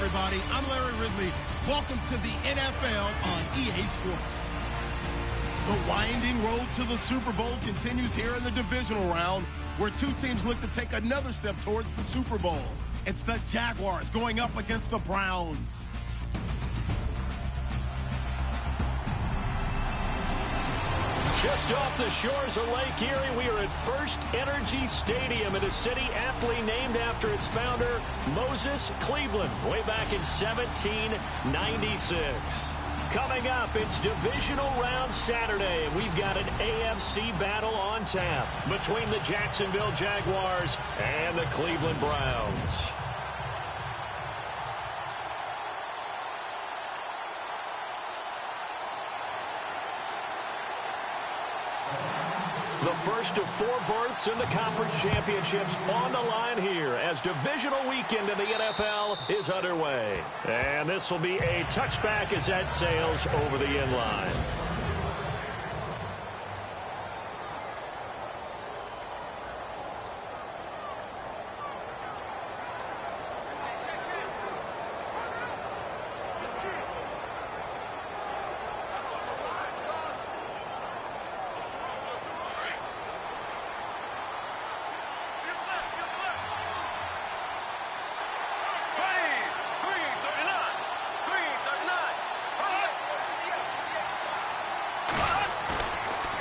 everybody. I'm Larry Ridley. Welcome to the NFL on EA Sports. The winding road to the Super Bowl continues here in the divisional round, where two teams look to take another step towards the Super Bowl. It's the Jaguars going up against the Browns. Just off the shores of Lake Erie, we are at First Energy Stadium in a city aptly named after its founder, Moses Cleveland, way back in 1796. Coming up, it's Divisional Round Saturday, and we've got an AFC battle on tap between the Jacksonville Jaguars and the Cleveland Browns. The first of four berths in the conference championships on the line here as divisional weekend in the NFL is underway. And this will be a touchback as that sails over the end line.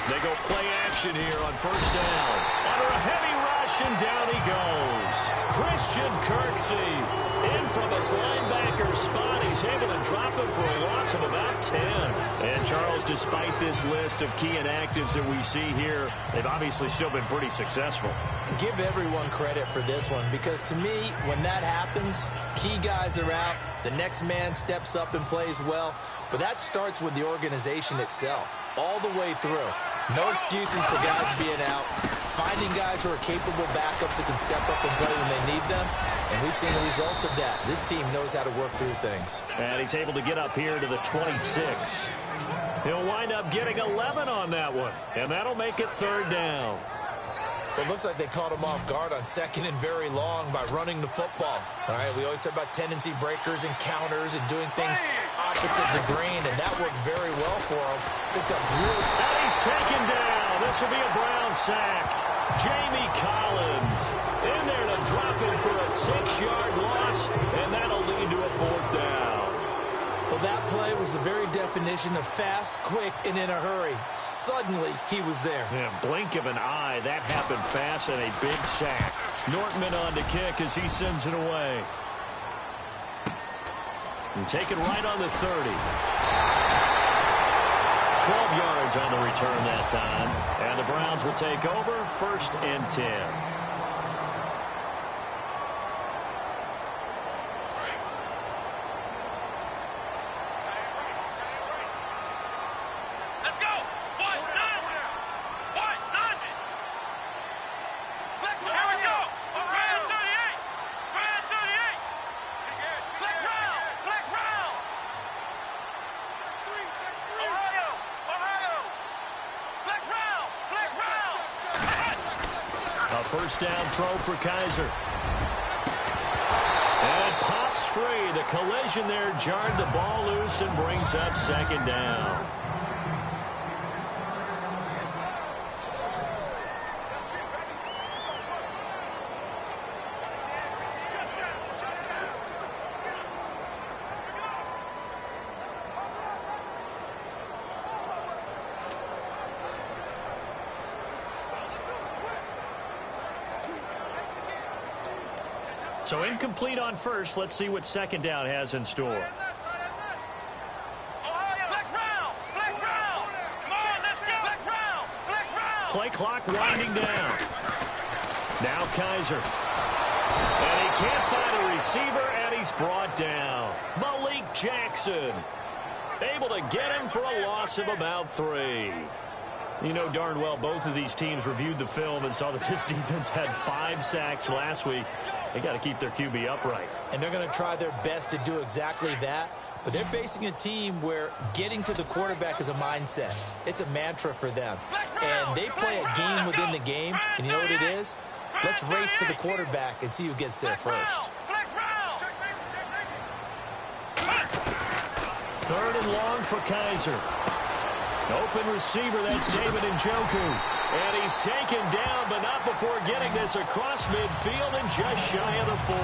They go play action here on first down. Under a heavy rush, and down he goes. Christian Kirksey in from his linebacker spot. He's able to drop him for a loss of about 10. And, Charles, despite this list of key inactives that we see here, they've obviously still been pretty successful. Give everyone credit for this one, because to me, when that happens, key guys are out, the next man steps up and plays well, but that starts with the organization itself, all the way through. No excuses for guys being out, finding guys who are capable backups that can step up and play when they need them, and we've seen the results of that. This team knows how to work through things. And he's able to get up here to the 26. He'll wind up getting 11 on that one, and that'll make it third down. It looks like they caught him off guard on second and very long by running the football. All right, we always talk about tendency breakers and counters and doing things opposite the grain, and that worked very well for him. Picked up really... And he's taken down. This will be a Brown sack. Jamie Collins in there to drop him for a 6-yard loss, and that'll lead to a fourth down. Well, that play was the very definition of fast, quick, and in a hurry. Suddenly, he was there. Yeah, blink of an eye. That happened fast and a big sack. Nortman on to kick as he sends it away. And take it right on the 30. 12 yards on the return that time. And the Browns will take over, 1st and 10. First down throw for Kaiser. And it pops free. The collision there jarred the ball loose and brings up second down. So incomplete on first. Let's see what second down has in store. Play clock winding down. Now Kaiser. And he can't find a receiver, and he's brought down. Malik Jackson able to get him for a loss of about 3. You know darn well both of these teams reviewed the film and saw that this defense had 5 sacks last week. They got to keep their QB upright. And they're going to try their best to do exactly that. But they're facing a team where getting to the quarterback is a mindset. It's a mantra for them. And they play a game within the game. And you know what it is? Let's race to the quarterback and see who gets there first. 3rd and long for Kaiser. Open receiver, that's David Njoku. And he's taken down, but not before getting this across midfield and just shy of the 40.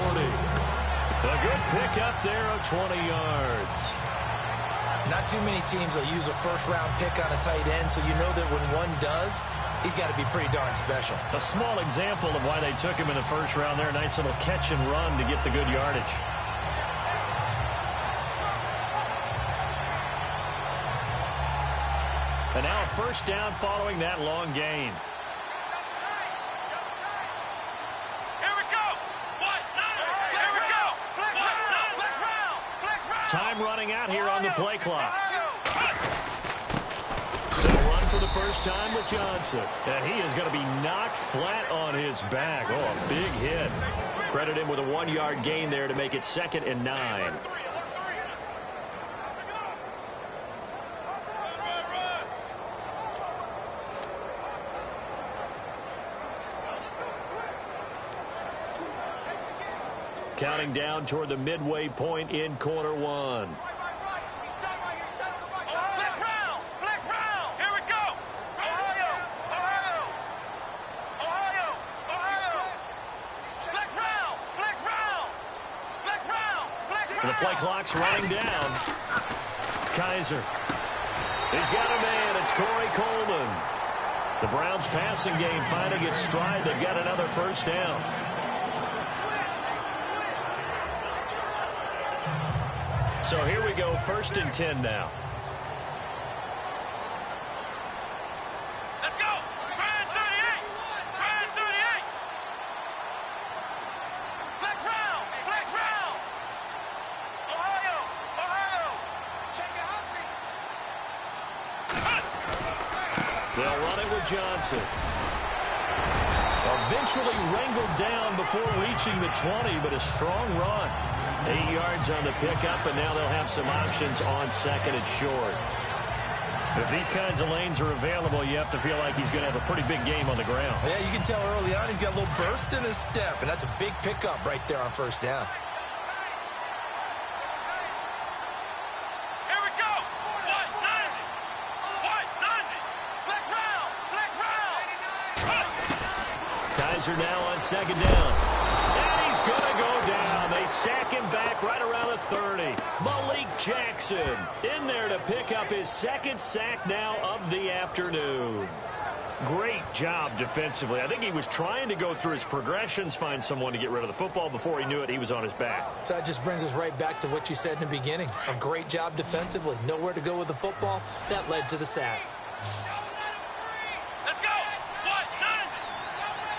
A good pickup there of 20 yards. Not too many teams will use a first-round pick on a tight end, so you know that when one does, he's got to be pretty darn special. A small example of why they took him in the first round there. Nice little catch and run to get the good yardage. And now a first down following that long gain. Time running out here on the play clock. They'll run for the first time with Johnson. And he is going to be knocked flat on his back. Oh, a big hit. Credit him with a 1-yard gain there to make it 2nd and 9. Counting down toward the midway point in quarter 1. The play clock's running down. Kaiser. He's got a man. It's Corey Coleman. The Browns' passing game finding its stride. They've got another first down. So here we go, 1st and 10 now. Let's go! Brand 38! Brand 38! Flex round! Flex round! Ohio! Ohio! Shake it Humphrey! They'll run it with Johnson. Eventually wrangled down before reaching the 20, but a strong run. 8 yards on the pickup, and now they'll have some options on 2nd and short. If these kinds of lanes are available, you have to feel like he's going to have a pretty big game on the ground. Yeah, you can tell early on he's got a little burst in his step, and that's a big pickup right there on first down. Here we go! 190! 190! Flex round! Flex round! Kaiser now on 2nd down. And he's going to go down. They sack him back right around the 30. Malik Jackson in there to pick up his 2nd sack now of the afternoon. Great job defensively. I think he was trying to go through his progressions, find someone to get rid of the football. Before he knew it, he was on his back. So that just brings us right back to what you said in the beginning. A great job defensively. Nowhere to go with the football. That led to the sack. Let's go! 190!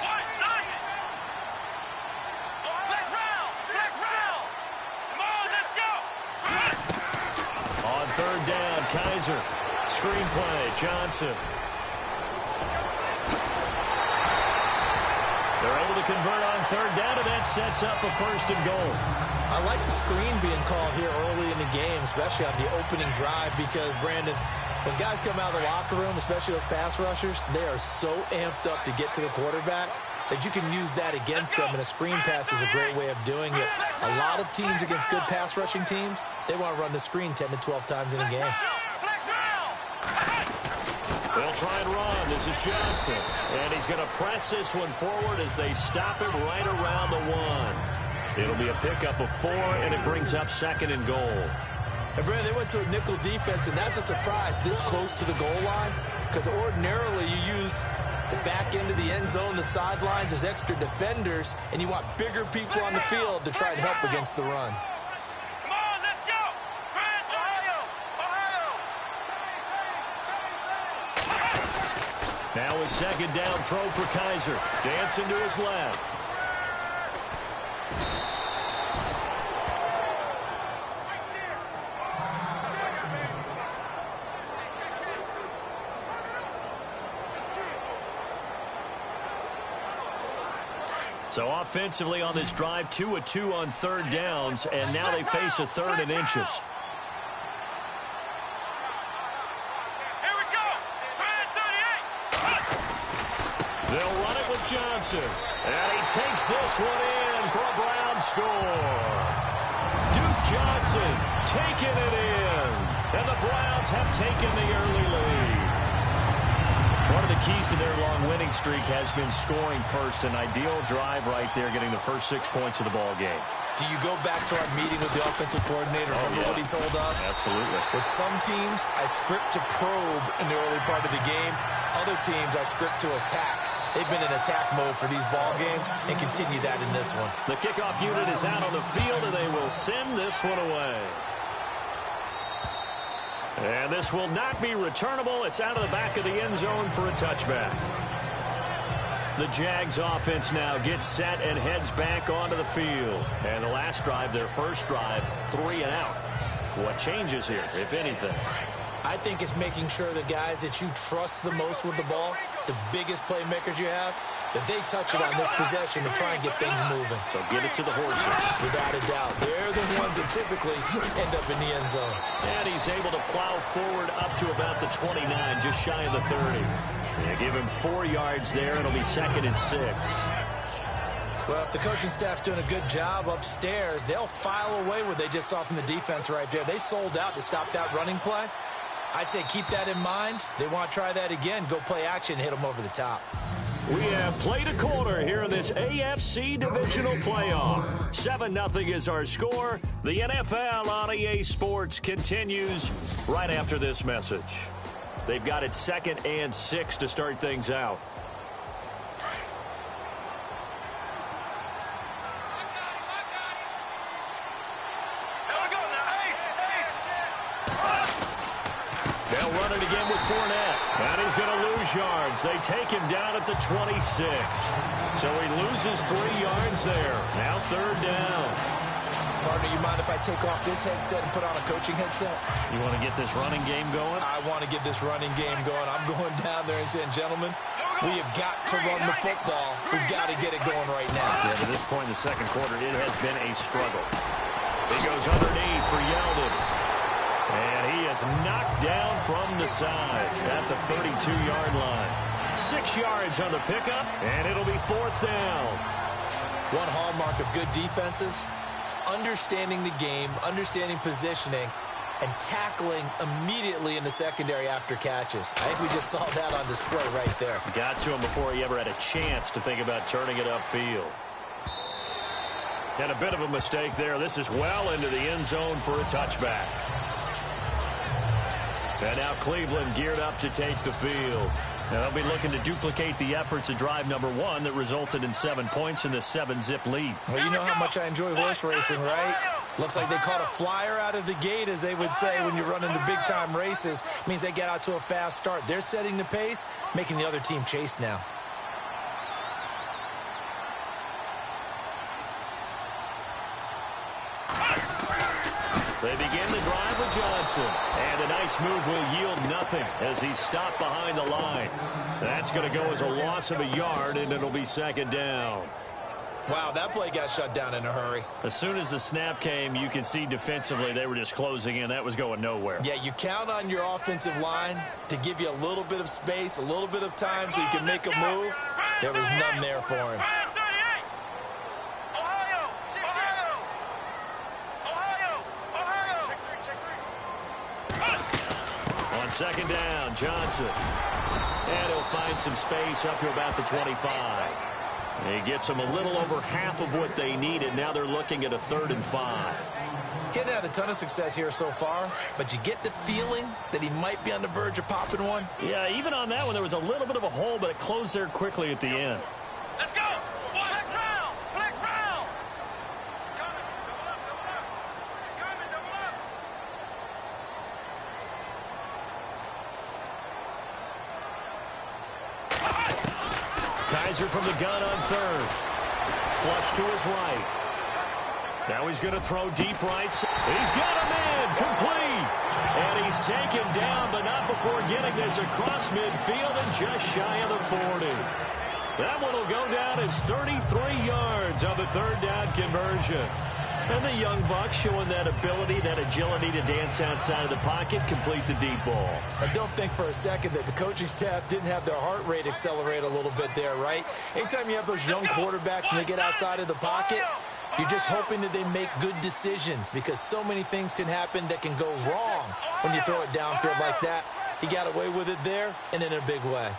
190! Flex round! Flex round! Come on, let's go! On 3rd down, Kaiser. Screen play, Johnson. They're able to convert on 3rd down, and that sets up a 1st and goal. I like the screen being called here early in the game, especially on the opening drive, because, Brandon, when guys come out of the locker room, especially those pass rushers, they are so amped up to get to the quarterback that you can use that against them, and a screen pass is a great way of doing it. A lot of teams against good pass rushing teams, they want to run the screen 10 to 12 times in a game. They'll try and run. This is Johnson. And he's going to press this one forward as they stop him right around the 1. It'll be a pickup of 4, and it brings up 2nd and goal. And, Brandon, they went to a nickel defense, and that's a surprise this close to the goal line, because ordinarily you use the back end of the end zone, the sidelines as extra defenders, and you want bigger people on the field to try and help against the run. Come on, let's go! Brand, Ohio! Ohio! Now a 2nd down throw for Kaiser. Dancing to his left. So offensively on this drive, 2 of 2 on 3rd downs, and now they face a 3rd and inches. Here we go! Brand 38! They'll run it with Johnson. And he takes this one in for a Brown score. Duke Johnson taking it in. And the Browns have taken the early lead. One of the keys to their long winning streak has been scoring first. An ideal drive right there, getting the first 6 points of the ball game. Do you go back to our meeting with the offensive coordinator? Remember what he told us? Absolutely. With some teams, I script to probe in the early part of the game. Other teams, I script to attack. They've been in attack mode for these ball games and continue that in this one. The kickoff unit is out on the field, and they will send this one away. And this will not be returnable. It's out of the back of the end zone for a touchback. The Jags offense now gets set and heads back onto the field. And the last drive, their first drive, 3 and out. What changes here, if anything? I think it's making sure the guys that you trust the most with the ball, the biggest playmakers you have, that they touch it on this possession to try and get things moving. So get it to the horses. Without a doubt. They're the ones that typically end up in the end zone. And he's able to plow forward up to about the 29, just shy of the 30. They give him 4 yards there. It'll be 2nd and 6. Well, if the coaching staff's doing a good job upstairs, they'll file away what they just saw from the defense right there. They sold out to stop that running play. I'd say keep that in mind. They want to try that again. Go play action, hit them over the top. We have played a quarter here in this AFC divisional playoff. 7-0 is our score. The NFL on EA Sports continues right after this message. They've got it 2nd and 6 to start things out. They'll run it again with Fournette. And he's going to lose yards. They take him down at the 26. So he loses 3 yards there. Now 3rd down. Partner, you mind if I take off this headset and put on a coaching headset? You want to get this running game going? I want to get this running game going. I'm going down there and saying, gentlemen, we have got to run the football. We've got to get it going right now. Yeah, to this point in the second quarter, it has been a struggle. He goes underneath for Yeldon. And he is knocked down from the side at the 32-yard line. 6 yards on the pickup, and it'll be 4th down. One hallmark of good defenses is understanding the game, understanding positioning, and tackling immediately in the secondary after catches. I think we just saw that on display right there. Got to him before he ever had a chance to think about turning it upfield. And a bit of a mistake there. This is well into the end zone for a touchback. And now Cleveland geared up to take the field. And they'll be looking to duplicate the efforts of drive number 1 that resulted in 7 points in the 7-zip lead. Well, you know how much I enjoy horse racing, right? Looks like they caught a flyer out of the gate, as they would say when you're running the big-time races. Means they get out to a fast start. They're setting the pace, making the other team chase now. They begin the drive with Johnson. And a nice move will yield nothing as he's stopped behind the line. That's going to go as a loss of a yard, and it'll be 2nd down. Wow, that play got shut down in a hurry. As soon as the snap came, you could see defensively they were just closing in. That was going nowhere. Yeah, you count on your offensive line to give you a little bit of space, a little bit of time so you can make a move. There was none there for him. On 2nd down, Johnson. And he'll find some space up to about the 25. He gets them a little over half of what they needed. Now they're looking at a 3rd and 5. He hadn't had a ton of success here so far, but you get the feeling that he might be on the verge of popping one. Yeah, even on that one, there was a little bit of a hole, but it closed there quickly at the end. Let's go. Flex round. Flex round. Kaiser from the gun on 3rd. Flush to his right. Now he's going to throw deep right. He's got him in. Complete. And he's taken down, but not before getting this across midfield and just shy of the 40. That one will go down as 33 yards on the 3rd down conversion. And the young buck showing that ability, that agility to dance outside of the pocket, complete the deep ball. And don't think for a second that the coaching staff didn't have their heart rate accelerate a little bit there, right? Anytime you have those young quarterbacks and they get outside of the pocket, You're just hoping that they make good decisions because so many things can happen that can go wrong when you throw it downfield like that. He got away with it there and in a big way.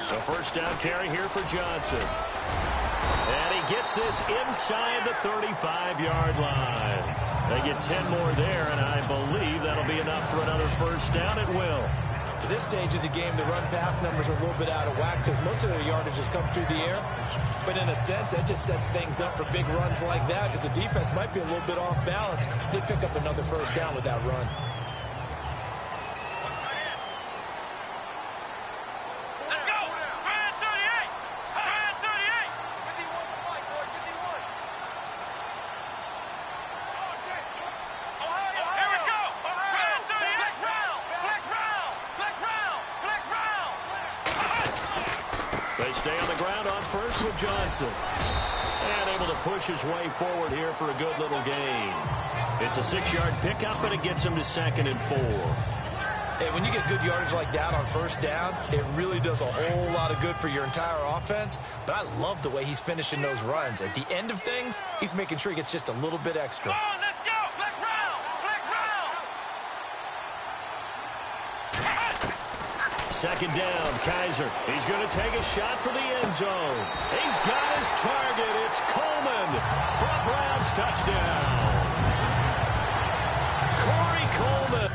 The first down carry here for Johnson. And he gets this inside the 35-yard line. They get 10 more there, and I believe that'll be enough for another first down. It will. At this stage of the game, the run-pass numbers are a little bit out of whack because most of their yardage has come through the air. But in a sense, that just sets things up for big runs like that because the defense might be a little bit off balance. They pick up another first down with that run. They stay on the ground on first with Johnson. And able to push his way forward here for a good little gain. It's a 6-yard pickup, and it gets him to 2nd and 4. Hey, when you get good yardage like that on first down, it really does a whole lot of good for your entire offense. But I love the way he's finishing those runs. At the end of things, he's making sure he gets just a little bit extra. Second down, Kaiser. He's going to take a shot for the end zone. He's got his target. It's Coleman for a Browns touchdown. Corey Coleman.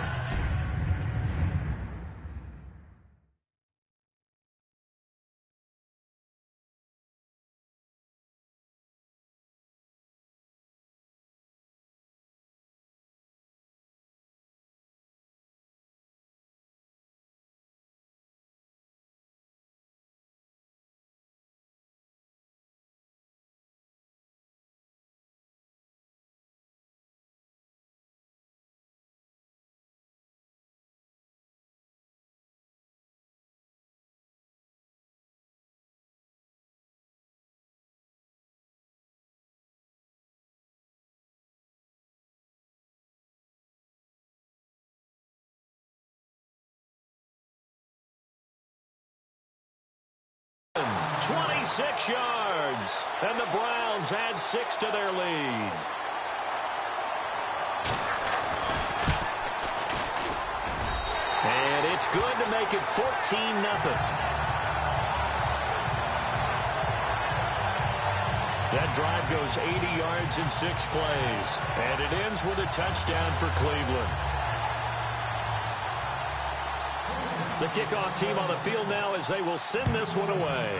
.26 yards, and the Browns add 6 to their lead. And it's good to make it 14-0. That drive goes 80 yards in 6 plays, and it ends with a touchdown for Cleveland. The kickoff team on the field now as they will send this one away.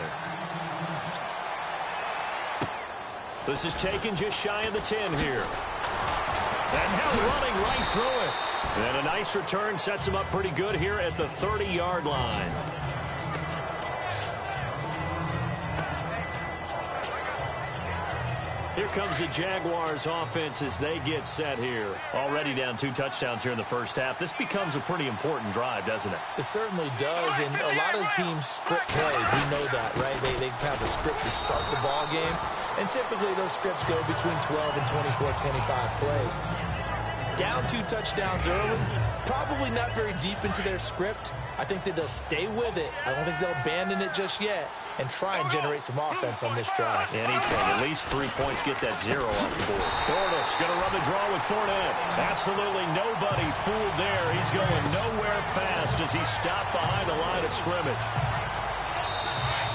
This is taken just shy of the 10 here. And now running right through it. And a nice return sets him up pretty good here at the 30-yard line. Here comes the Jaguars offense as they get set here. Already down 2 touchdowns here in the first half. This becomes a pretty important drive, doesn't it? It certainly does, and a lot of the teams script plays. We know that, right? They have a script to start the ball game, and typically those scripts go between 12 and 24, 25 plays. Down 2 touchdowns early, probably not very deep into their script. I think that they'll stay with it. I don't think they'll abandon it just yet and try and generate some offense on this drive. Anything. At least 3 points, get that 0 off the board. Bortles going to run the draw with Fournette. Absolutely nobody fooled there. He's going nowhere fast as he stopped behind the line of scrimmage.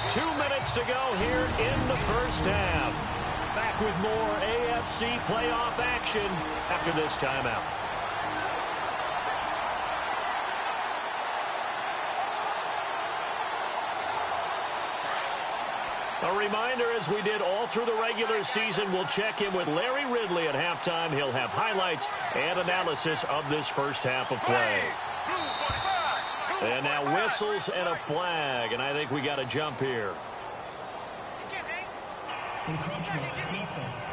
2 minutes to go here in the first half. Back with more AFC playoff action after this timeout. A reminder, as we did all through the regular season, we'll check in with Larry Ridley at halftime. He'll have highlights and analysis of this first half of play. And now whistles and a flag, and I think we got a jump here. Encroachment defense.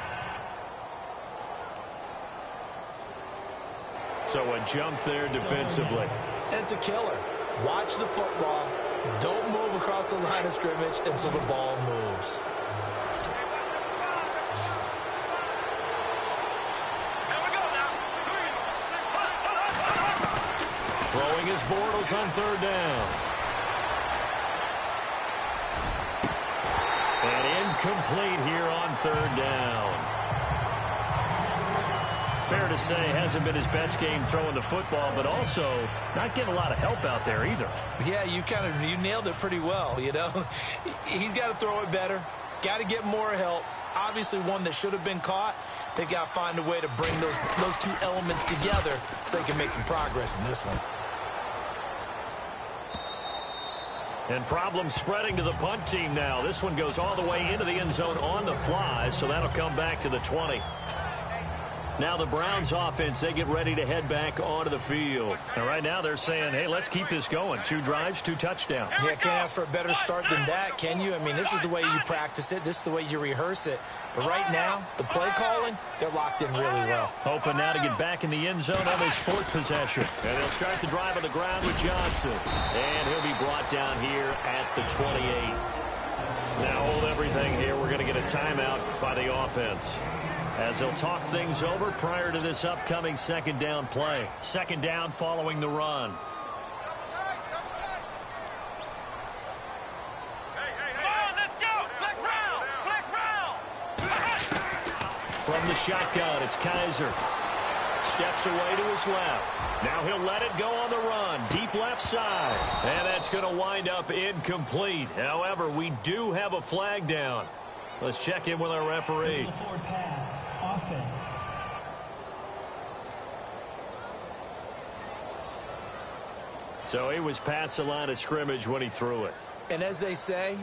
So a jump there defensively. And it's a killer. Watch the football. Don't move across the line of scrimmage until the ball moves. Throwing his Bortles on 3rd down. incomplete here on third down. Fair to say, hasn't been his best game throwing the football, but also not getting a lot of help out there either. Yeah, you nailed it pretty well, you know. He's got to throw it better, got to get more help. Obviously one that should have been caught. They got to find a way to bring those two elements together so they can make some progress in this one. And problems spreading to the punt team now. This one goes all the way into the end zone on the fly, so that'll come back to the 20. Now the Browns offense, they get ready to head back onto the field. And right now they're saying, hey, let's keep this going. 2 drives, 2 touchdowns. Yeah, can't ask for a better start than that, can you? I mean, this is the way you practice it. This is the way you rehearse it. But right now, the play calling, they're locked in really well. Hoping now to get back in the end zone on his 4th possession. And they'll start the drive on the ground with Johnson. And he'll be brought down here at the 28. Now hold everything here. We're going to get a timeout by the offense, as they'll talk things over prior to this upcoming second down play. Second down following the run. From the shotgun, it's Kaiser. Steps away to his left. Now he'll let it go on the run. Deep left side. And that's going to wind up incomplete. However, we do have a flag down. Let's check in with our referee. Forward pass, offense. So he was past the line of scrimmage when he threw it. And as they say,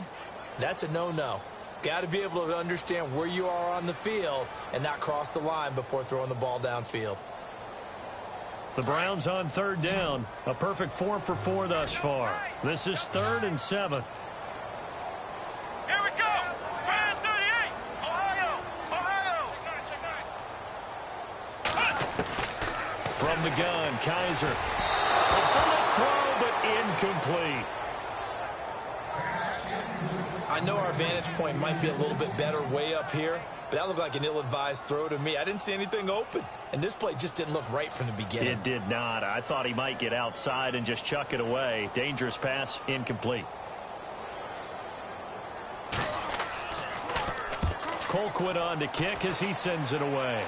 that's a no-no. Got to be able to understand where you are on the field and not cross the line before throwing the ball downfield. The Browns on third down. A perfect 4 for 4 thus far. This is 3rd and 7. Here we go. Brand 38. Ohio. From the gun, Kaiser. A bullet throw, but incomplete. I know our vantage point might be a little bit better way up here, but that looked like an ill-advised throw to me. I didn't see anything open, and this play just didn't look right from the beginning. It did not. I thought he might get outside and just chuck it away. Dangerous pass, incomplete. Colquitt on to kick as he sends it away.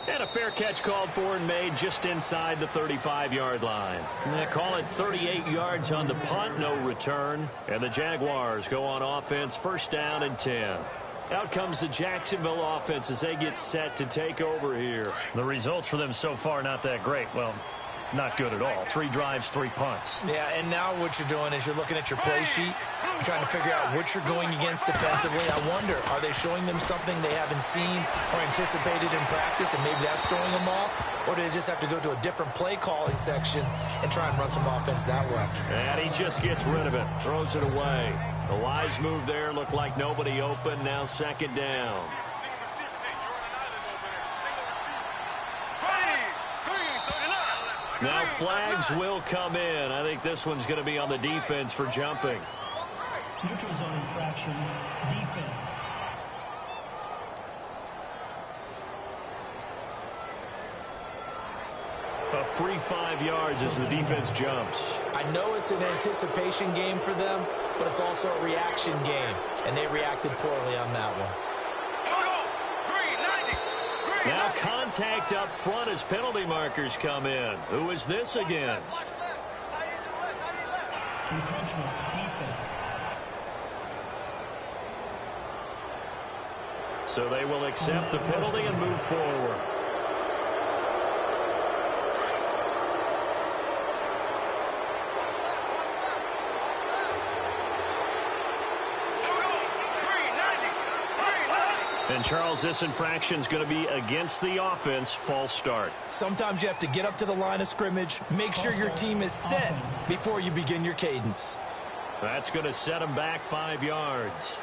And a fair catch called for and made just inside the 35-yard line. They call it 38 yards on the punt, no return. And the Jaguars go on offense, 1st down and 10. Out comes the Jacksonville offense as they get set to take over here. The results for them so far not that great. Well, not good at all. 3 drives, 3 punts. Yeah, and now what you're doing is you're looking at your play sheet, trying to figure out what you're going against defensively. I wonder, are they showing them something they haven't seen or anticipated in practice, and maybe that's throwing them off? Or do they just have to go to a different play calling section and try and run some offense that way? And he just gets rid of it, throws it away. The wise move there, looked like nobody open. Now 2nd down. Now flags will come in. I think this one's going to be on the defense for jumping. Neutral zone infraction, defense. A free 5 yards as the defense jumps. I know it's an anticipation game for them, but it's also a reaction game, and they reacted poorly on that one. Now contact up front as penalty markers come in. Who is this against? Encroachment, defense. So they will accept the penalty and move forward. And, Charles, this infraction is going to be against the offense. False start. Sometimes you have to get up to the line of scrimmage, make sure your team is set before you begin your cadence. That's going to set them back 5 yards.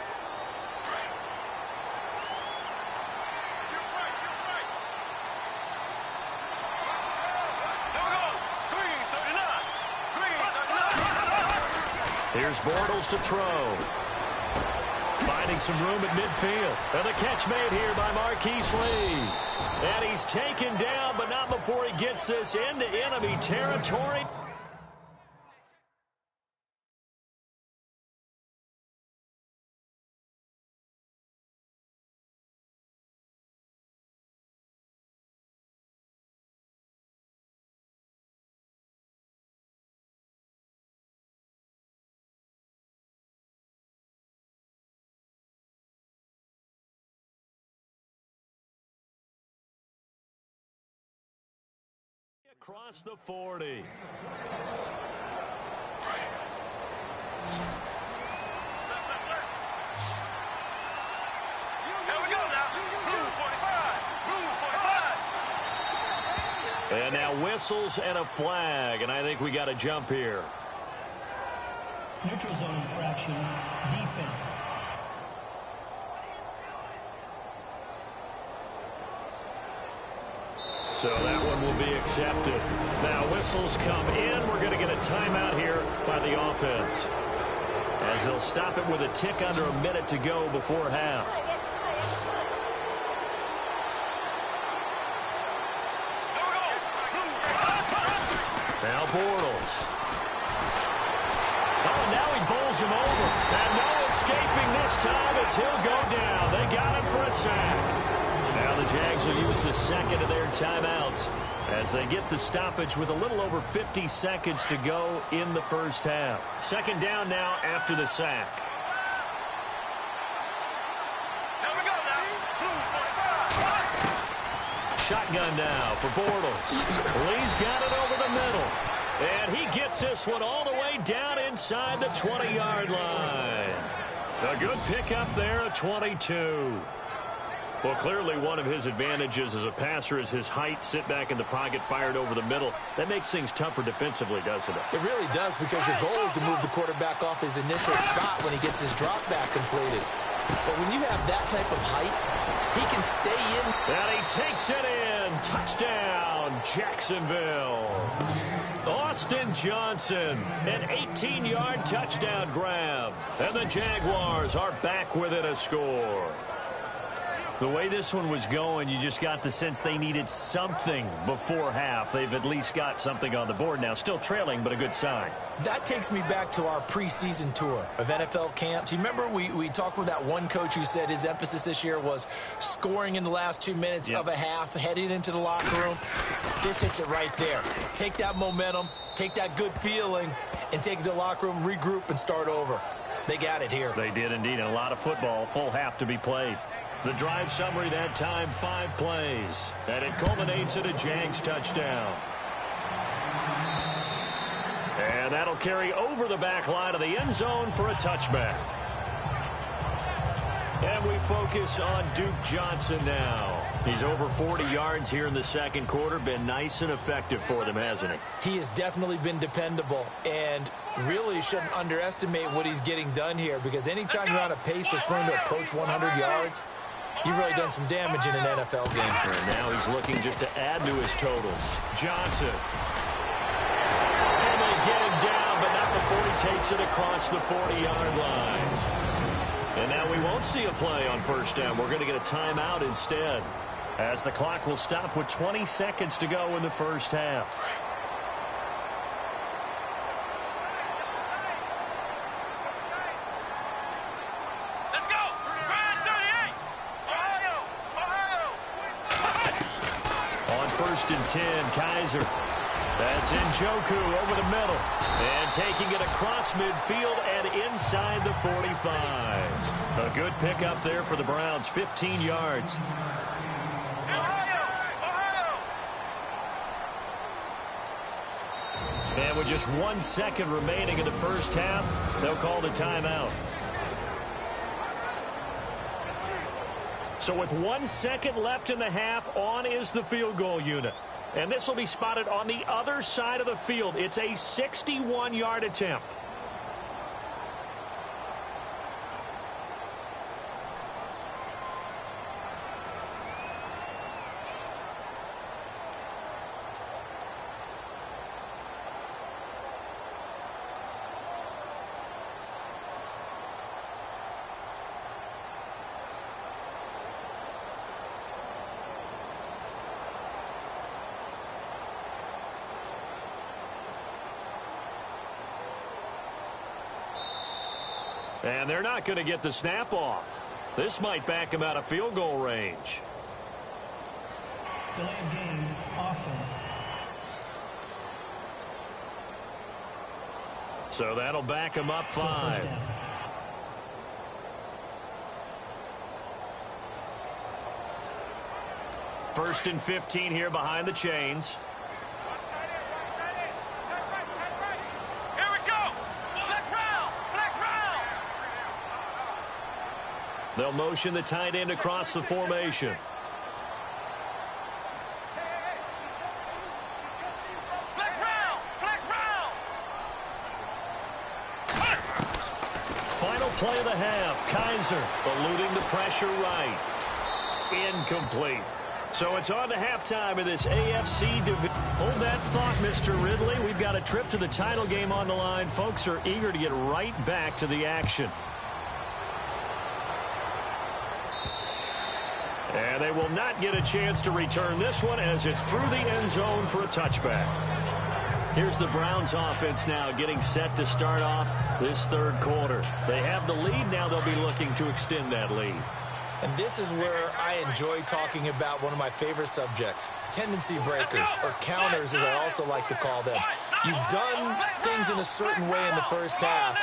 Here's Bortles to throw. Finding some room at midfield. And the catch made here by Marquise Lee. And he's taken down, but not before he gets this into enemy territory. across the 40. And now whistles and a flag, and I think we got a jump here. Neutral zone infraction, defense. So that one will be accepted. Now whistles come in. We're going to get a timeout here by the offense, as they'll stop it with a tick under a minute to go before half. Now Bortles. Oh, now he bowls him over. And no escaping this time as he'll go down. They got him for a sack. Now the Jags will use the second of their timeouts as they get the stoppage with a little over 50 seconds to go in the first half. Second down now after the sack. Shotgun now for Bortles. Lee's got it over the middle. And he gets this one all the way down inside the 20-yard line. A good pickup there at 22. Well, clearly one of his advantages as a passer is his height. Sit back in the pocket, fired over the middle. That makes things tougher defensively, doesn't it? It really does, because your goal is to move the quarterback off his initial spot when he gets his drop back completed. But when you have that type of height, he can stay in. And he takes it in. Touchdown, Jacksonville. Austin Johnson, an 18-yard touchdown grab. And the Jaguars are back within a score. The way this one was going, you just got the sense they needed something before half. They've at least got something on the board now. Still trailing, but a good sign. That takes me back to our preseason tour of NFL camps. You remember we talked with that one coach who said his emphasis this year was scoring in the last 2 minutes of a half, heading into the locker room. This hits it right there. Take that momentum, take that good feeling, and take it to the locker room, regroup, and start over. They got it here. They did indeed. A lot of football, full half to be played. The drive summary that time, 5 plays. And it culminates in a Jags touchdown. And that'll carry over the back line of the end zone for a touchback. And we focus on Duke Johnson now. He's over 40 yards here in the second quarter. Been nice and effective for them, hasn't he? He has definitely been dependable, and really shouldn't underestimate what he's getting done here, because anytime you're on a pace that's going to approach 100 yards, you've really done some damage in an NFL game. And now he's looking just to add to his totals. Johnson. And they get him down, but not before he takes it across the 40-yard line. And now we won't see a play on first down. We're going to get a timeout instead, as the clock will stop with 20 seconds to go in the first half. First and 10, Kaiser. That's Njoku over the middle. And taking it across midfield and inside the 45. A good pickup there for the Browns, 15 yards. And with just 1 second remaining in the first half, they'll call the timeout. So with 1 second left in the half, on is the field goal unit. And this will be spotted on the other side of the field. It's a 61-yard attempt. And they're not going to get the snap off. This might back him out of field goal range. Delay of game, offense. So that'll back him up 5. First and 15 here behind the chains. They'll motion the tight end across the formation. Final play of the half. Kaiser eluding the pressure right. Incomplete. So it's on to halftime of this AFC division. Hold that thought, Mr. Ridley. We've got a trip to the title game on the line. Folks are eager to get right back to the action. And they will not get a chance to return this one as it's through the end zone for a touchback. Here's the Browns offense now getting set to start off this third quarter. They have the lead. Now they'll be looking to extend that lead. And this is where I enjoy talking about one of my favorite subjects, tendency breakers, or counters as I also like to call them. You've done things in a certain way in the first half,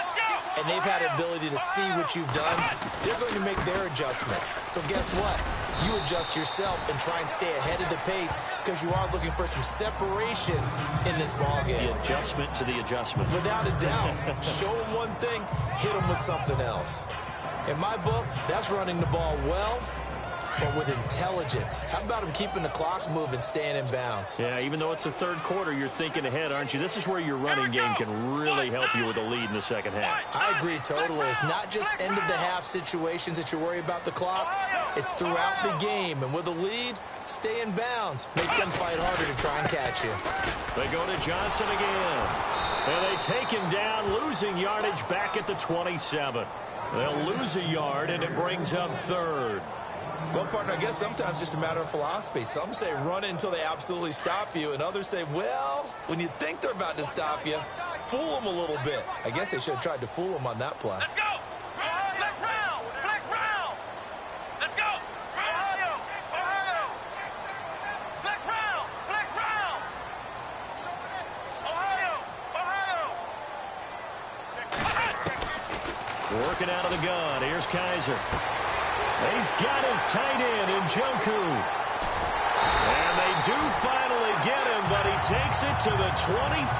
and they've had an ability to see what you've done. They're going to make their adjustments. So guess what? You adjust yourself and try and stay ahead of the pace because you are looking for some separation in this ballgame. The adjustment to the adjustment. Without a doubt. Show them one thing, hit them with something else. In my book, that's running the ball well, but with intelligence. How about him keeping the clock moving, staying in bounds? Yeah, even though it's the third quarter, you're thinking ahead, aren't you? This is where your running game can really help you with a lead in the second half. I agree totally. It's not just end-of-the-half situations that you worry about the clock. It's throughout the game. And with a lead, stay in bounds. Make them fight harder to try and catch you. They go to Johnson again. And they take him down, losing yardage back at the 27. They'll lose a yard, and it brings up third. Well, partner, I guess sometimes it's just a matter of philosophy. Some say run it until they absolutely stop you, and others say, well, when you think they're about to stop you, fool them a little bit. I guess they should have tried to fool them on that play. Let's go! Flex round! Flex round! Let's go! Ohio! Ohio! Flex round! Flex round! Ohio! Ohio! Working out of the gun. Here's Kaiser. He's got his tight end in Njoku. And they do finally get him, but he takes it to the 25.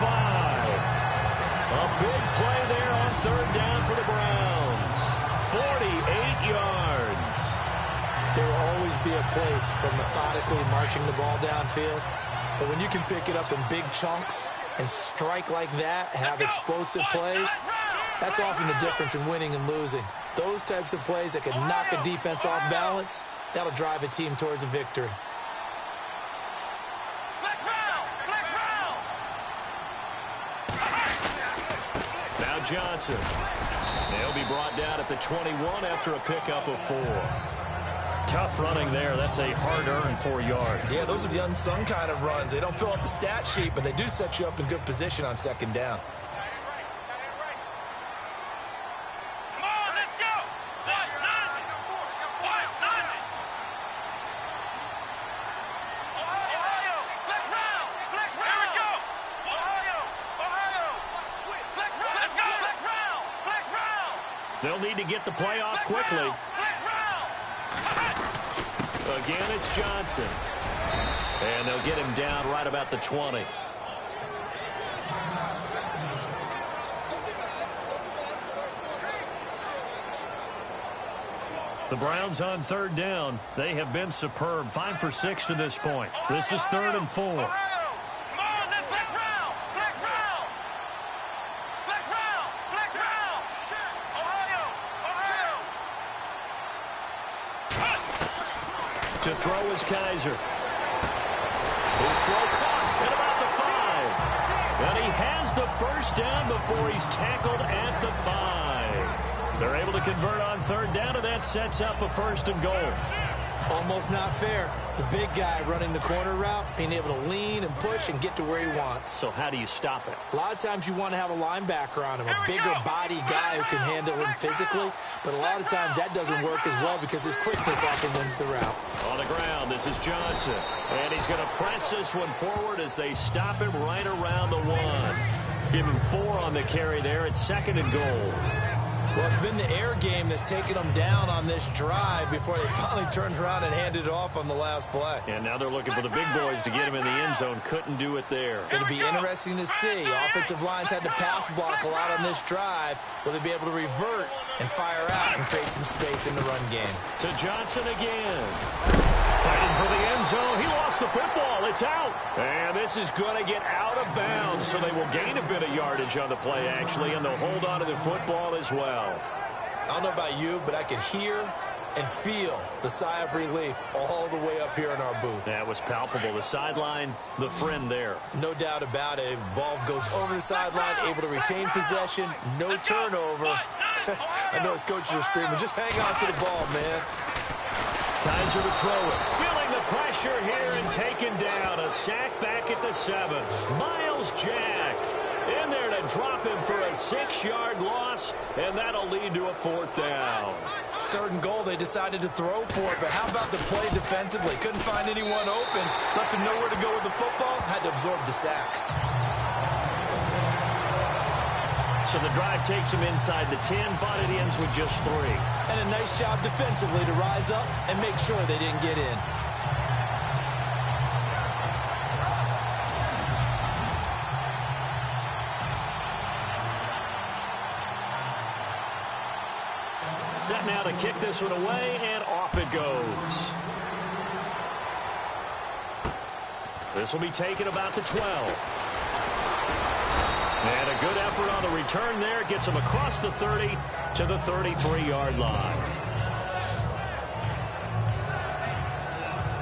A big play there on third down for the Browns. 48 yards. There will always be a place for methodically marching the ball downfield. But when you can pick it up in big chunks and strike like that, have explosive plays, that's often the difference in winning and losing. Those types of plays that can knock a defense off balance, that'll drive a team towards a victory. Now Johnson. He'll be brought down at the 21 after a pickup of 4. Tough running there. That's a hard-earned 4 yards. Yeah, those are the unsung kind of runs. They don't fill up the stat sheet, but they do set you up in good position on second down. They'll need to get the play off quickly. Again, it's Johnson. And they'll get him down right about the 20. The Browns on third down. They have been superb. 5 for 6 to this point. This is 3rd and 4. To throw is Kaiser. His throw caught at about the 5. And he has the first down before he's tackled at the 5. They're able to convert on third down, and that sets up a 1st and goal. Almost not fair. The big guy running the corner route, being able to lean and push and get to where he wants. So how do you stop it? A lot of times you want to have a linebacker on him, a bigger body guy who can handle him physically. But a lot of times that doesn't work as well because his quickness often wins the route. On the ground, this is Johnson. And he's going to press this one forward as they stop him right around the 1. Give him 4 on the carry there. It's 2nd and goal. Well, it's been the air game that's taken them down on this drive before they finally turned around and handed it off on the last play. And now they're looking for the big boys to get him in the end zone. Couldn't do it there. It'll be interesting to see. Offensive lines had to pass block a lot on this drive. Will they be able to revert and fire out and create some space in the run game? To Johnson again. Fighting for the end zone. He lost the football. It's out. And this is going to get out of bounds, so they will gain a bit of yardage on the play, actually, and they'll hold on to the football as well. I don't know about you, but I could hear and feel the sigh of relief all the way up here in our booth. That was palpable. The sideline, the friend there. No doubt about it. Ball goes over the sideline, able to retain possession, no turnover. I know his coaches are screaming, just hang on to the ball, man. Kaiser to throw it. Feeling the pressure here and taken down. A sack back at the 7. Miles Jack in there to drop him for a 6-yard loss, and that'll lead to a 4th down. 3rd and goal, they decided to throw for it, but how about the play defensively? Couldn't find anyone open. Left him nowhere to go with the football. Had to absorb the sack. So the drive takes him inside the 10, but it ends with just 3. And a nice job defensively to rise up and make sure they didn't get in. Set now to kick this one away, and off it goes. This will be taken about the 12. And a good effort on the return there. Gets him across the 30 to the 33-yard line.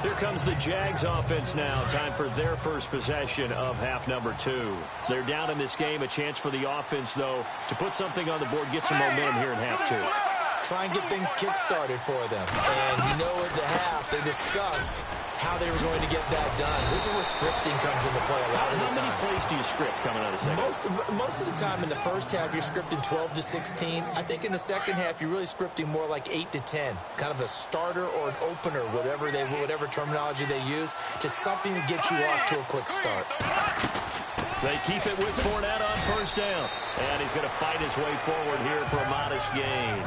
Here comes the Jags offense now. Time for their first possession of half number 2. They're down in this game. A chance for the offense, though, to put something on the board, get some momentum here in half 2. Try and get things kick-started for them. And you know at the half, they discussed how they were going to get that done. This is where scripting comes into play a lot of the time. How many plays do you script coming out of the second? Most of the time in the first half, you're scripting 12 to 16. I think in the second half, you're really scripting more like 8 to 10. Kind of a starter or an opener, whatever terminology they use. Just something to get you off to a quick start. They keep it with Fournette on 1st down. And he's going to fight his way forward here for a modest gain.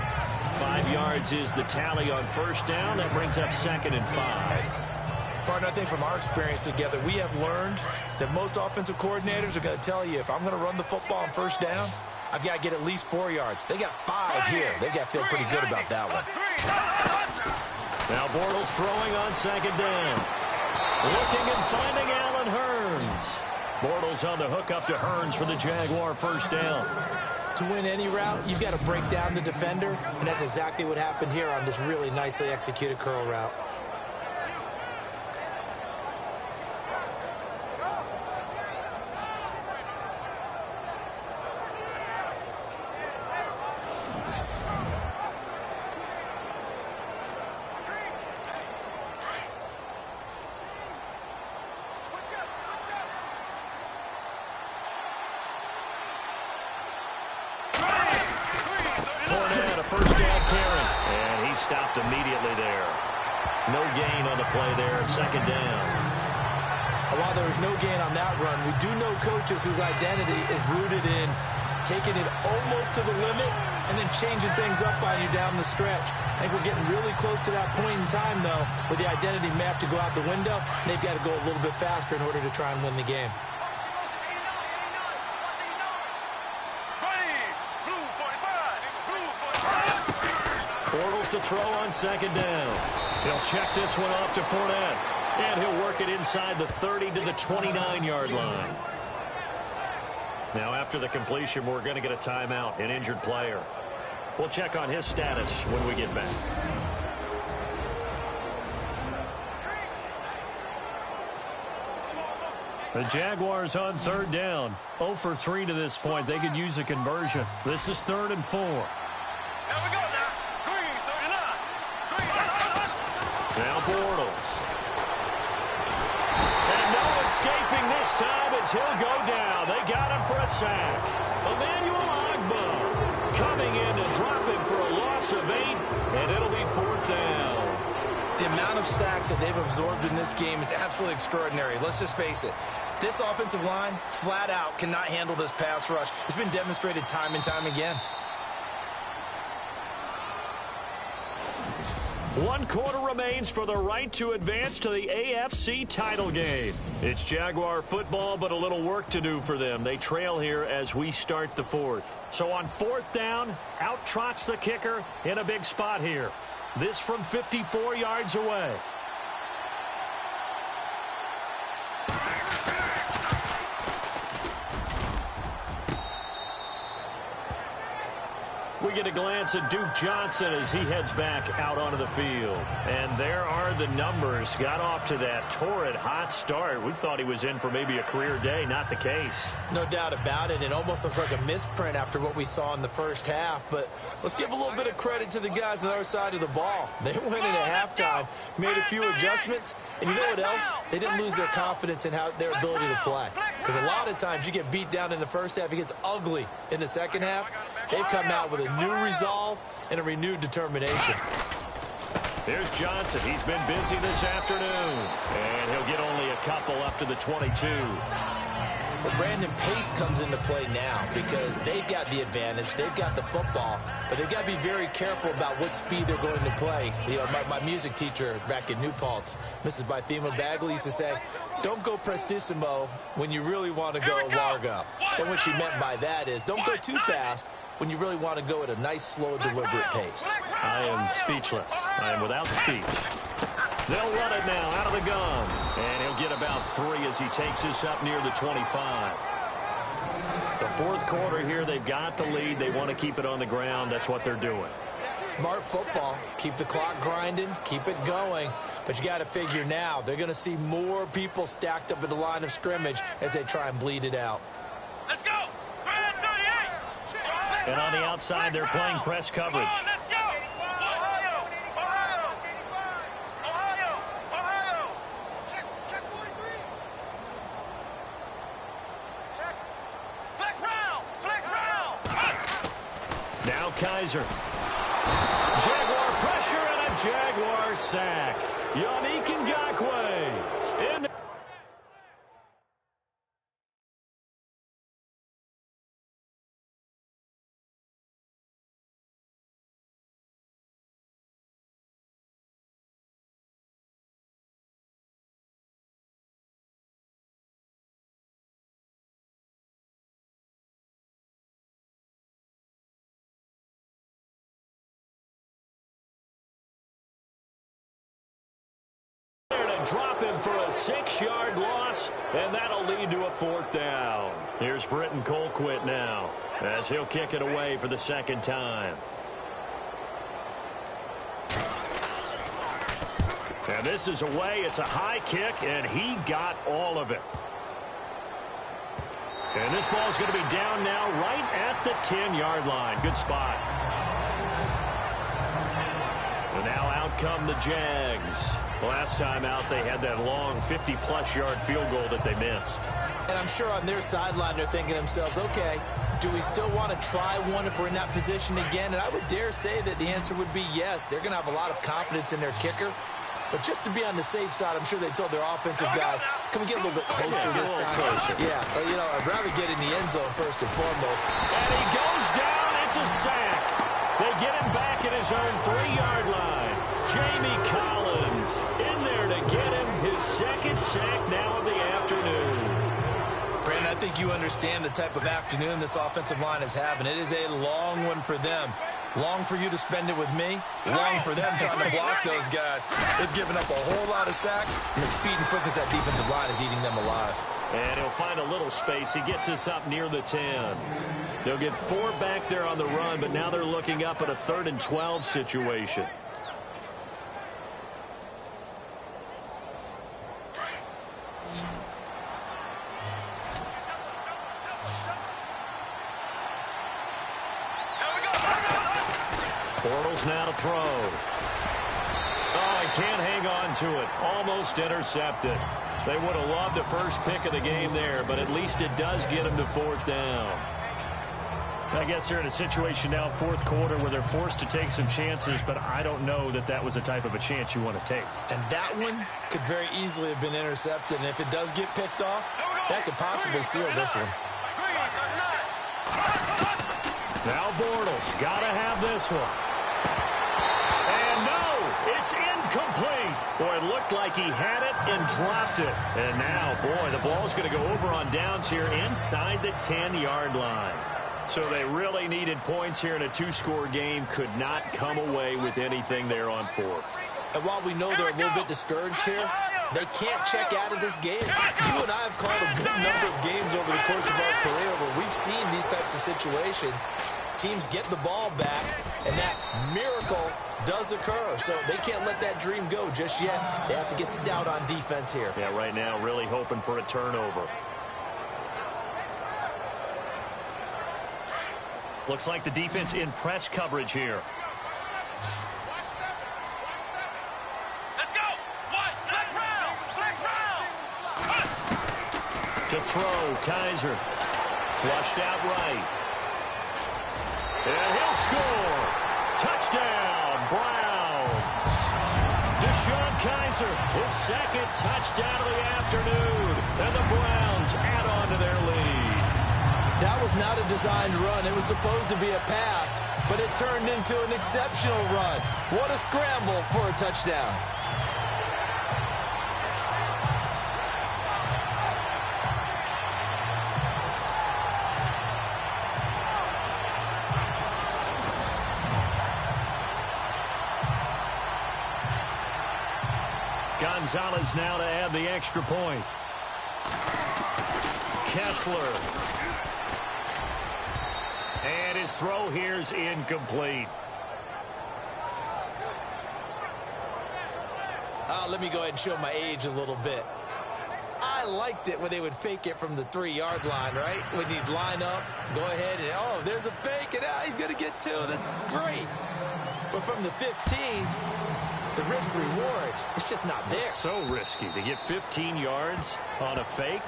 5 yards is the tally on 1st down. That brings up 2nd and 5. Partner, I think from our experience together, we have learned that most offensive coordinators are going to tell you, if I'm going to run the football on 1st down, I've got to get at least 4 yards. They got 5 here. They got to feel pretty good about that one. Now Bortles throwing on 2nd down. Looking and finding Allen Hurns. Bortles on the hook up to Hurns for the Jaguar 1st down. To win any route, you've got to break down the defender, and that's exactly what happened here on this really nicely executed curl route. Stopped immediately there. No gain on the play there. 2nd down. While there was no gain on that run, we do know coaches whose identity is rooted in taking it almost to the limit and then changing things up on you down the stretch. I think we're getting really close to that point in time, though, where the identity may have to go out the window, and they've got to go a little bit faster in order to try and win the game. Bortles to throw on 2nd down. He'll check this one off to Fournette. And he'll work it inside the 30 to the 29-yard line. Now after the completion, we're going to get a timeout, an injured player. We'll check on his status when we get back. The Jaguars on 3rd down. 0 for 3 to this point. They could use a conversion. This is 3rd and 4. Here we go now. Green, 39. Now Bortles. And no escaping this time as he'll go down. They got him for a sack. Emmanuel Ogbah coming in and dropping for a loss of 8, and it'll be 4th down. The amount of sacks that they've absorbed in this game is absolutely extraordinary. Let's just face it. This offensive line, flat out, cannot handle this pass rush. It's been demonstrated time and time again. 1 quarter remains for the right to advance to the AFC title game. It's Jaguar football, but a little work to do for them. They trail here as we start the 4th. So on 4th down, out trots the kicker in a big spot here. This from 54 yards away. We get a glance at Duke Johnson as he heads back out onto the field. And there are the numbers. Got off to that torrid hot start. We thought he was in for maybe a career day. Not the case. No doubt about it. It almost looks like a misprint after what we saw in the first half. But let's give a little bit of credit to the guys on the other side of the ball. They went in at halftime, made a few adjustments. And you know what else? They didn't lose their confidence in their ability to play. Because a lot of times you get beat down in the first half. It gets ugly in the second half. They've come out with a new resolve and a renewed determination. Here's Johnson. He's been busy this afternoon. And he'll get only a couple up to the 22. Well, Brandon, pace comes into play now because they've got the advantage. They've got the football, but they've got to be very careful about what speed they're going to play. You know, my music teacher back in New Paltz, Mrs. Bythema Bagley, used to say, don't go prestissimo when you really want to go largo. And what she meant by that is don't go too fast when you really want to go at a nice, slow, deliberate pace. I am speechless. I am without speech. They'll run it now out of the gun. And he'll get about 3 as he takes this up near the 25. The 4th quarter here, they've got the lead. They want to keep it on the ground. That's what they're doing. Smart football. Keep the clock grinding. Keep it going. But you got to figure now, they're going to see more people stacked up at the line of scrimmage as they try and bleed it out. Let's go! And on the outside, they're playing press coverage. Now Kaiser. Jaguar pressure and a Jaguar sack. Yannick Ngakoue in. Drop him for a 6-yard loss, and that'll lead to a 4th down. Here's Britton Colquitt now as he'll kick it away for the 2nd time. And this is away. It's a high kick, and he got all of it. And this ball's going to be down now right at the 10-yard line. Good spot. And now out come the Jags. Last time out, they had that long 50-plus yard field goal that they missed. And I'm sure on their sideline, they're thinking to themselves, okay, do we still want to try one if we're in that position again? And I would dare say that the answer would be yes. They're going to have a lot of confidence in their kicker. But just to be on the safe side, I'm sure they told their offensive guys, can we get a little bit closer this time? Yeah, well, you know, I'd rather get in the end zone first and foremost. And he goes down. It's a sack. They get him back at his own 3-yard line. Jamie Collins in there to get him his 2nd sack now of the afternoon. Brandon, I think you understand the type of afternoon this offensive line is having. It is a long one for them. Long for you to spend it with me. Long for them trying to block those guys. They've given up a whole lot of sacks, and the speed and quickness that defensive line is eating them alive. And he'll find a little space. He gets us up near the 10. They'll get 4 back there on the run, but now they're looking up at a 3rd and 12 situation. Bortles now to throw. Oh, he can't hang on to it. Almost intercepted. They would have loved a first pick of the game there, but at least it does get them to 4th down. I guess they're in a situation now, 4th quarter, where they're forced to take some chances, but I don't know that that was the type of a chance you want to take. And that one could very easily have been intercepted, and if it does get picked off, that could possibly seal this one. Now Bortles got to have this one. And no, it's Looked like he had it and dropped it. And now, boy, the ball's going to go over on downs here inside the 10-yard line. So they really needed points here in a two-score game. Could not come away with anything there on fourth. And while we know they're a little bit discouraged here, they can't check out of this game. You and I have called a good number of games over the course of our career where we've seen these types of situations. Teams get the ball back, and that miracle does occur. So they can't let that dream go just yet. They have to get stout on defense here. Yeah, right now really hoping for a turnover. Looks like the defense in press coverage here. Let's go. What? Flex round. Flex round. To throw, Kaiser. Flushed out right. And he'll score. Touchdown, Browns. Deshaun Kaiser, his second touchdown of the afternoon. And the Browns add on to their lead. That was not a designed run. It was supposed to be a pass, but it turned into an exceptional run. What a scramble for a touchdown. Gonzalez now to add the extra point. Kessler. And his throw here's incomplete. Let me go ahead and show my age a little bit. I liked it when they would fake it from the 3-yard line, right? When you'd line up, go ahead and, oh, there's a fake, and he's going to get 2. That's great. But from the 15, the risk-reward, it's just not there. It's so risky to get 15 yards on a fake.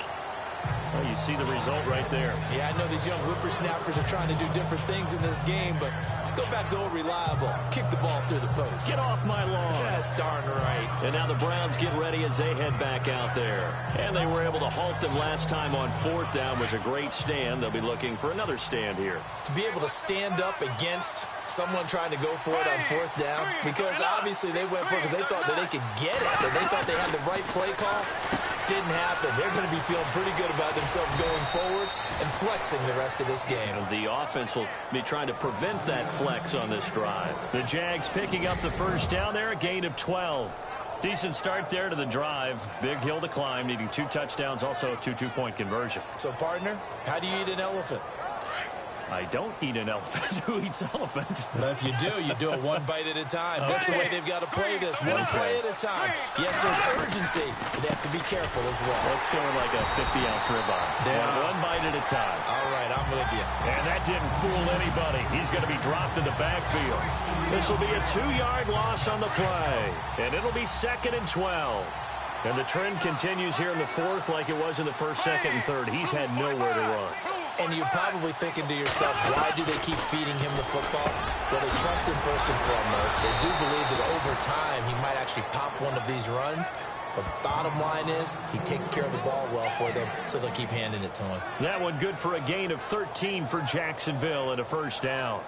Well, you see the result right there. Yeah, I know these young whippersnappers are trying to do different things in this game, but let's go back to old reliable. Kick the ball through the post. Get off my lawn. That's darn right. And now the Browns get ready as they head back out there. And they were able to halt them last time on 4th down. Was a great stand. They'll be looking for another stand here. To be able to stand up against someone trying to go for it on 4th down, because obviously they went for it because they thought that they could get it, that they thought they had the right play call. Didn't happen. They're going to be feeling pretty good about themselves going forward and flexing the rest of this game. And the offense will be trying to prevent that flex on this drive. The Jags picking up the first down there, a gain of 12. Decent start there to the drive. Big hill to climb, needing 2 touchdowns, also a 2-2-point conversion. So, partner, how do you eat an elephant? I don't eat an elephant. Who eats elephant? Well, if you do it one bite at a time. Okay. That's the way they've got to play this, one play at a time. Yes, there's urgency, but they have to be careful as well. Let's go like a 50-ounce ribeye. One bite at a time. All right, I'm with you. And that didn't fool anybody. He's going to be dropped in the backfield. This will be a 2-yard loss on the play, and it'll be 2nd and 12. And the trend continues here in the 4th like it was in the 1st, 2nd, and 3rd. He's had nowhere to run. And you're probably thinking to yourself, why do they keep feeding him the football? Well, they trust him first and foremost. They do believe that over time he might actually pop one of these runs. But bottom line is, he takes care of the ball well for them, so they'll keep handing it to him. That one good for a gain of 13 for Jacksonville and a first down.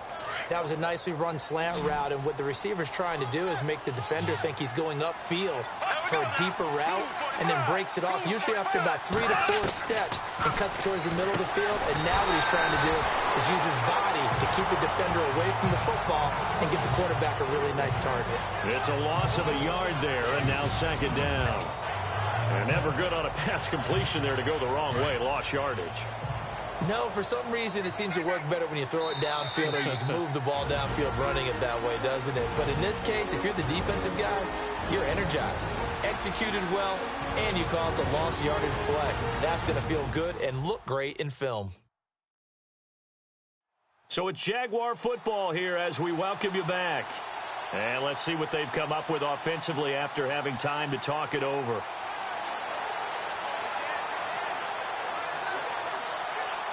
That was a nicely run slant route, and what the receiver's trying to do is make the defender think he's going upfield for a deeper route, and then breaks it off, usually after about 3 to 4 steps, and cuts towards the middle of the field. And now what he's trying to do is use his body to keep the defender away from the football and give the quarterback a really nice target. It's a loss of a yard there, and now 2nd down. And never good on a pass completion there to go the wrong way. Lost yardage. No, for some reason it seems to work better when you throw it downfield, or you can move the ball downfield running it that way, doesn't it? But in this case, if you're the defensive guys, you're energized, executed well, and you caused a lost yardage play. That's going to feel good and look great in film. So it's Jaguar football here as we welcome you back. And let's see what they've come up with offensively after having time to talk it over.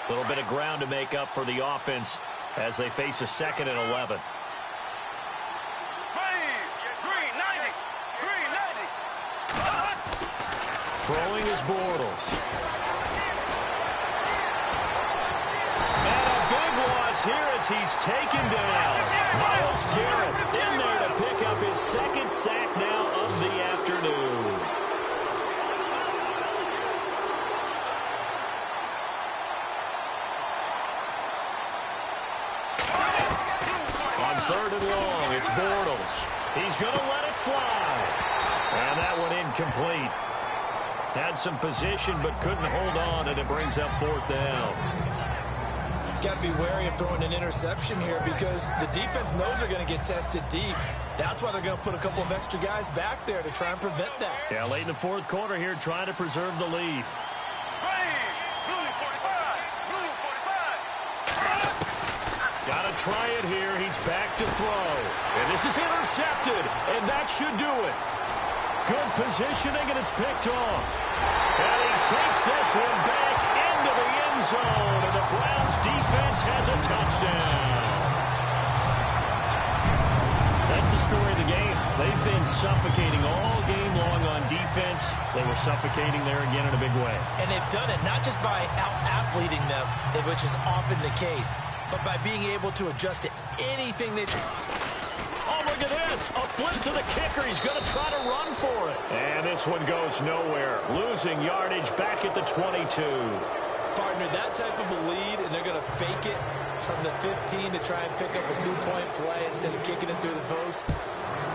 A little bit of ground to make up for the offense as they face a 2nd and 11. Throwing is Bortles. And a big loss here as he's taken down. Myles Garrett in there to pick up his 2nd sack now of the afternoon. He's going to let it fly. And that one incomplete. Had some position but couldn't hold on, and it brings up fourth down. Got to be wary of throwing an interception here because the defense knows they're going to get tested deep. That's why they're going to put a couple of extra guys back there to try and prevent that. Yeah, late in the fourth quarter here, trying to preserve the lead. Got to try it here. He's back to throw. And this is intercepted, and that should do it. Good positioning, and it's picked off. And he takes this one back into the end zone, and the Browns defense has a touchdown. That's the story of the game. They've been suffocating all game long on defense. They were suffocating there again in a big way. And they've done it not just by out-athleting them, which is often the case, but by being able to adjust to anything they... Oh, look at this. A flip to the kicker. He's going to try to run for it. And this one goes nowhere. Losing yardage back at the 22. Partner, that type of a lead, and they're going to fake it from the 15 to try and pick up a two-point play instead of kicking it through the posts.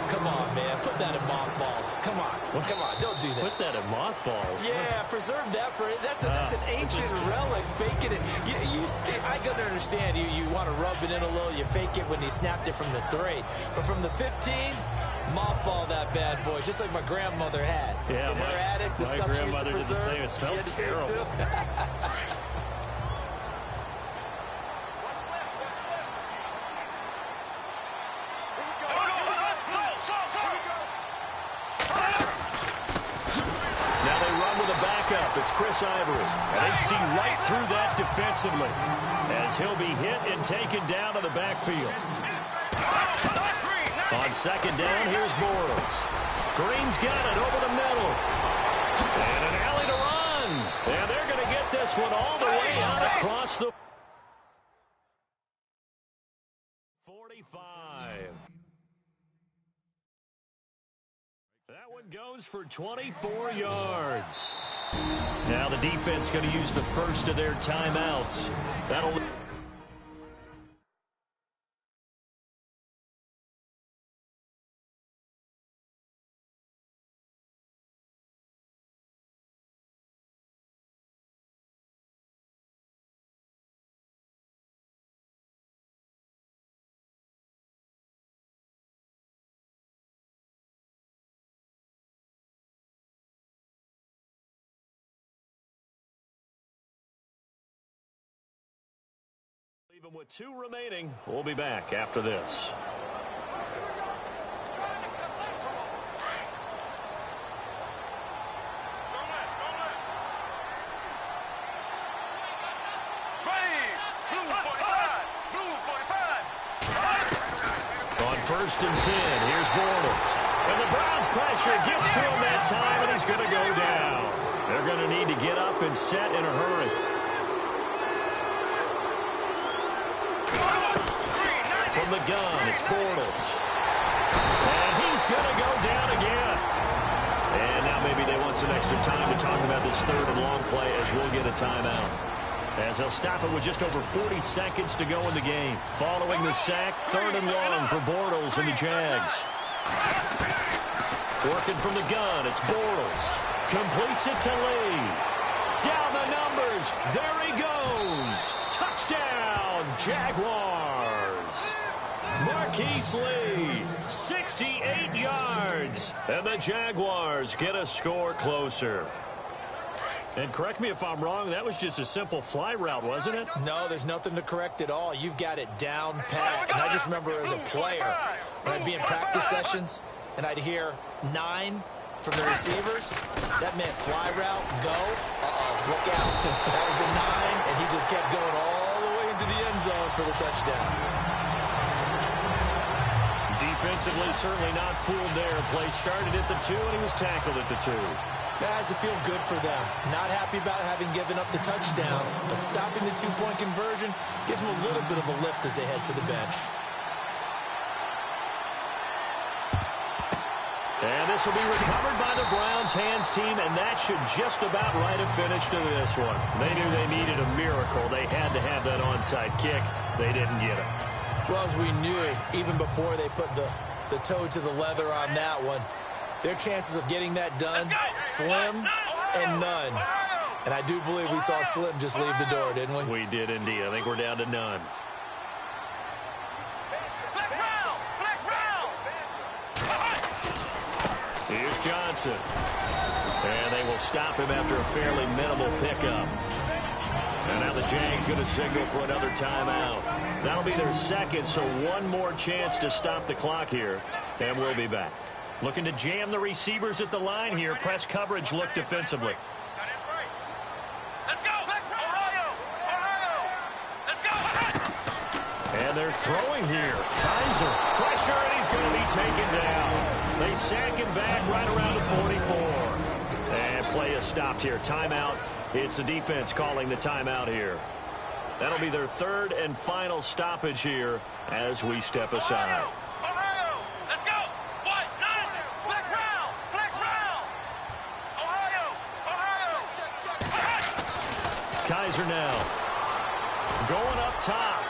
Come on, man. Put that in mothballs. Come on. Come on. Don't do that. Put that in mothballs? Yeah, preserve that for it. That's an ancient relic. Faking it. I can understand. You want to rub it in a little. You fake it when you snapped it from the 3. But from the 15, mothball that bad boy, just like my grandmother had. Yeah, in her attic, the stuff she used to preserve. Did the same. It smelled terrible. It's Chris Ivory, and they see right through that defensively as he'll be hit and taken down to the backfield. On second down, here's Bortles. Green's got it over the middle. And an alley to run. And they're going to get this one all the way out across the 45. That one goes for 24 yards. Now the defense going to use the first of their timeouts. That'll... Even with 2 remaining, we'll be back after this. On first and 10, here's Bortles. And the Browns pressure gets to him that time, and he's going to go down. They're going to need to get up and set in a hurry. From the gun, it's Bortles. And he's going to go down again. And now maybe they want some extra time to talk about this third and long play as we'll get a timeout. As they'll stop it with just over 40 seconds to go in the game. Following the sack, third and long for Bortles and the Jags. Working from the gun, it's Bortles. Completes it to Lee. Down the numbers. There he goes. Touchdown, Jaguars. Marquise Lee, 68 yards. And the Jaguars get a score closer. And correct me if I'm wrong, that was just a simple fly route, wasn't it? No, there's nothing to correct at all. You've got it down pat. And I just remember as a player, when I'd be in practice sessions, and I'd hear 9 from the receivers, that meant fly route, go, look out. That was the 9, and he just kept going all the way into the end zone for the touchdown. Defensively, certainly not fooled there. Play started at the 2, and he was tackled at the 2. That has to feel good for them. Not happy about having given up the touchdown, but stopping the 2-point conversion gives them a little bit of a lift as they head to the bench. And this will be recovered by the Browns hands team, and that should just about write a finish to this one. They knew they needed a miracle. They had to have that onside kick. They didn't get it. Well, as we knew, even before they put the the toe to the leather on that one. Their chances of getting that done, slim and none. And I do believe we saw Slim just leave the door, didn't we? We did indeed. I think we're down to none. Here's Johnson. And they will stop him after a fairly minimal pickup. And now the Jags going to signal for another timeout. That'll be their second, so one more chance to stop the clock here. And we'll be back. Looking to jam the receivers at the line here. Press coverage look defensively. Let's go! Ohio! Let's go! And they're throwing here. Kaiser. Pressure, and he's going to be taken down. They sack him back right around the 44. And play is stopped here. Timeout. It's the defense calling the timeout here. That'll be their third and final stoppage here as we step aside. Ohio! Let's go! What? None! Flex round! Flex round! Ohio! Kaiser now. Going up top.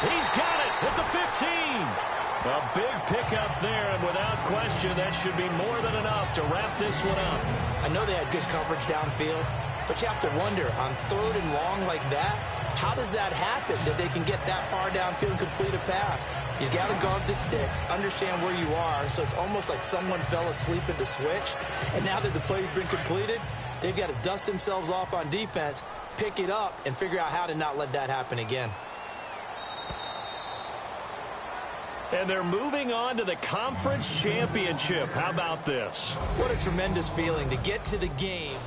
He's got it at the 15. A big pickup there, and without question, that should be more than enough to wrap this one up. I know they had good coverage downfield, but you have to wonder, on 3rd and long like that, how does that happen, that they can get that far downfield and complete a pass? You got to guard the sticks, understand where you are, so it's almost like someone fell asleep at the switch, and now that the play's been completed, they've got to dust themselves off on defense, pick it up, and figure out how to not let that happen again. And they're moving on to the conference championship. How about this? What a tremendous feeling to get to the game